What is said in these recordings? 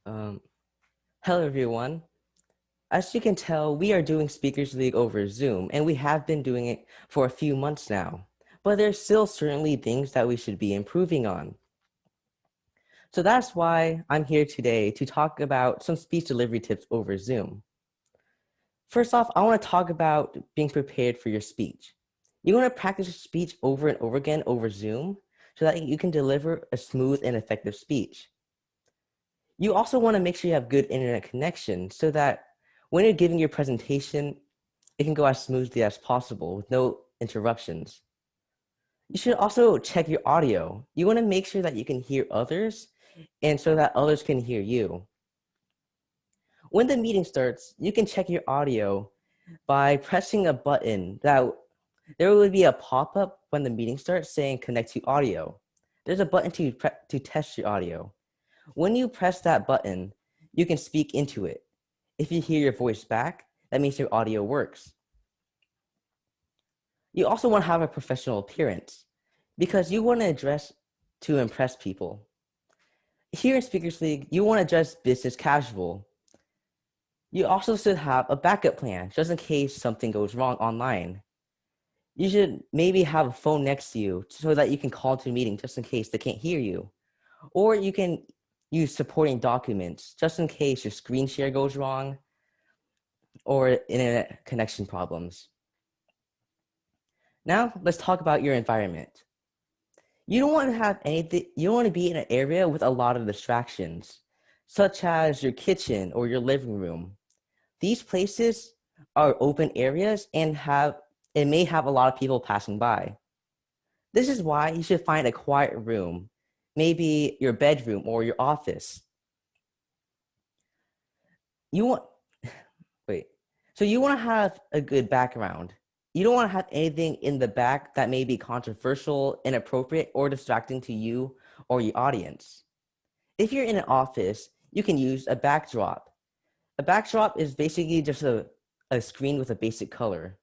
Um, Hello, everyone. As you can tell, we are doing Speakers League over Zoom, and we have been doing it for a few months now. But there's still certainly things that we should be improving on. So that's why I'm here today to talk about some speech delivery tips over Zoom. First off, I want to talk about being prepared for your speech. You want to practice your speech over and over again over Zoom so that you can deliver a smooth and effective speech. You also want to make sure you have good internet connection so that when you're giving your presentation, it can go as smoothly as possible with no interruptions. You should also check your audio. You want to make sure that you can hear others and so that others can hear you. When the meeting starts, you can check your audio by pressing a button that there will be a pop-up when the meeting starts saying connect to audio. There's a button to test your audio. When you press that button, you can speak into it. If you hear your voice back, that means your audio works. You also want to have a professional appearance because you want to address to impress people. Here in Speakers League, you want to dress business casual. You also should have a backup plan just in case something goes wrong online. You should maybe have a phone next to you so that you can call to a meeting just in case they can't hear you. Or you can use supporting documents just in case your screen share goes wrong or internet connection problems. Now, let's talk about your environment. You don't want to have anything, you don't want to be in an area with a lot of distractions, such as your kitchen or your living room. These places are open areas and may have a lot of people passing by. This is why you should find a quiet room, maybe your bedroom or your office. You want, wait, so you want to have a good background. You don't want to have anything in the back that may be controversial, inappropriate, or distracting to you or your audience. If you're in an office, you can use a backdrop. A backdrop is basically just a screen with a basic color.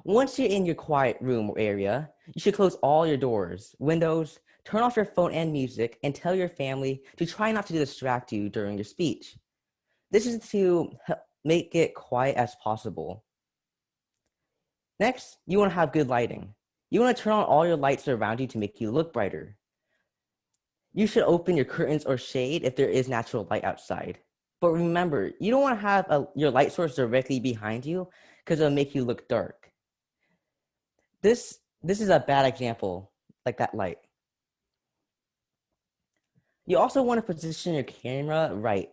Once you're in your quiet room or area, you should close all your doors, windows, turn off your phone and music, and tell your family to try not to distract you during your speech. This is to make it quiet as possible. Next, you want to have good lighting. You want to turn on all your lights around you to make you look brighter. You should open your curtains or shade if there is natural light outside. But remember, you don't want to have your light source directly behind you because it'll make you look dark. This is a bad example, like that light. You also want to position your camera right.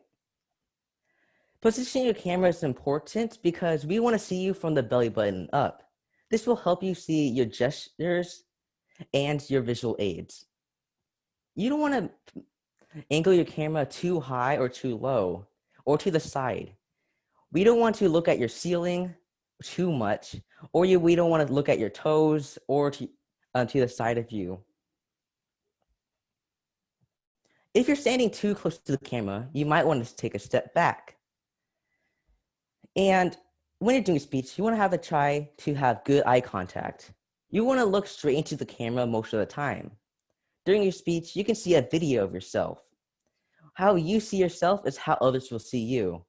Positioning your camera is important because we want to see you from the belly button up. This will help you see your gestures and your visual aids. You don't want to angle your camera too high or too low or to the side. We don't want to look at your ceiling too much, or we don't want to look at your toes or to the side of you. If you're standing too close to the camera, you might want to take a step back. And when you're doing a speech, you want to try to have good eye contact. You want to look straight into the camera most of the time. During your speech, you can see a video of yourself. How you see yourself is how others will see you.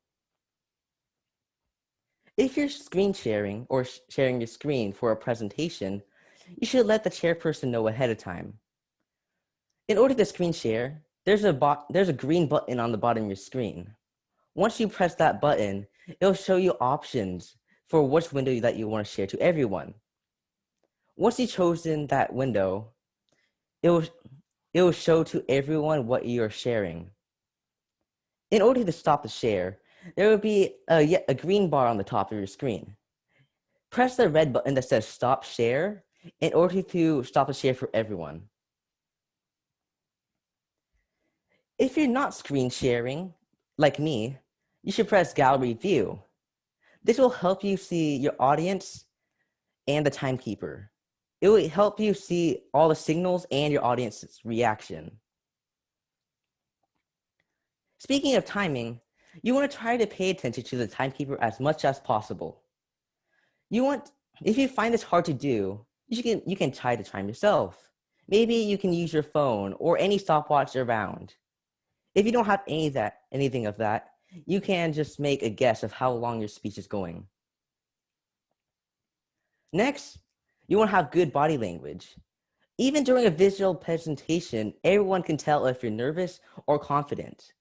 If you're screen sharing or sharing your screen for a presentation, you should let the chairperson know ahead of time. In order to screen share, there's a green button on the bottom of your screen. Once you press that button, it'll show you options for which window that you want to share to everyone. Once you've chosen that window, it will show to everyone what you're sharing. In order to stop the share, there will be a green bar on the top of your screen. Press the red button that says stop share in order to stop the share for everyone. If you're not screen sharing, like me, you should press gallery view. This will help you see your audience and the timekeeper. It will help you see all the signals and your audience's reaction. Speaking of timing, you want to try to pay attention to the timekeeper as much as possible. If you find this hard to do, you can try to time yourself. Maybe you can use your phone or any stopwatch around. If you don't have anything of that, you can just make a guess of how long your speech is going. Next, you want to have good body language. Even during a visual presentation, everyone can tell if you're nervous or confident.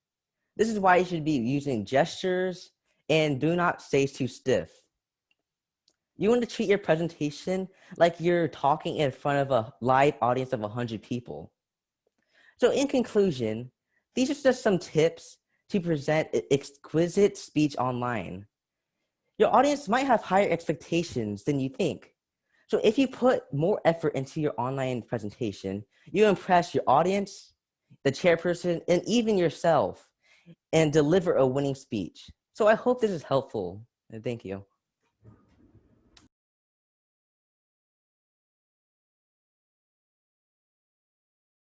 This is why you should be using gestures and do not stay too stiff. You want to treat your presentation like you're talking in front of a live audience of 100 people. So in conclusion, these are just some tips to present exquisite speech online. Your audience might have higher expectations than you think. So if you put more effort into your online presentation, you impress your audience, the chairperson, and even yourself, and deliver a winning speech. So I hope this is helpful, and thank you.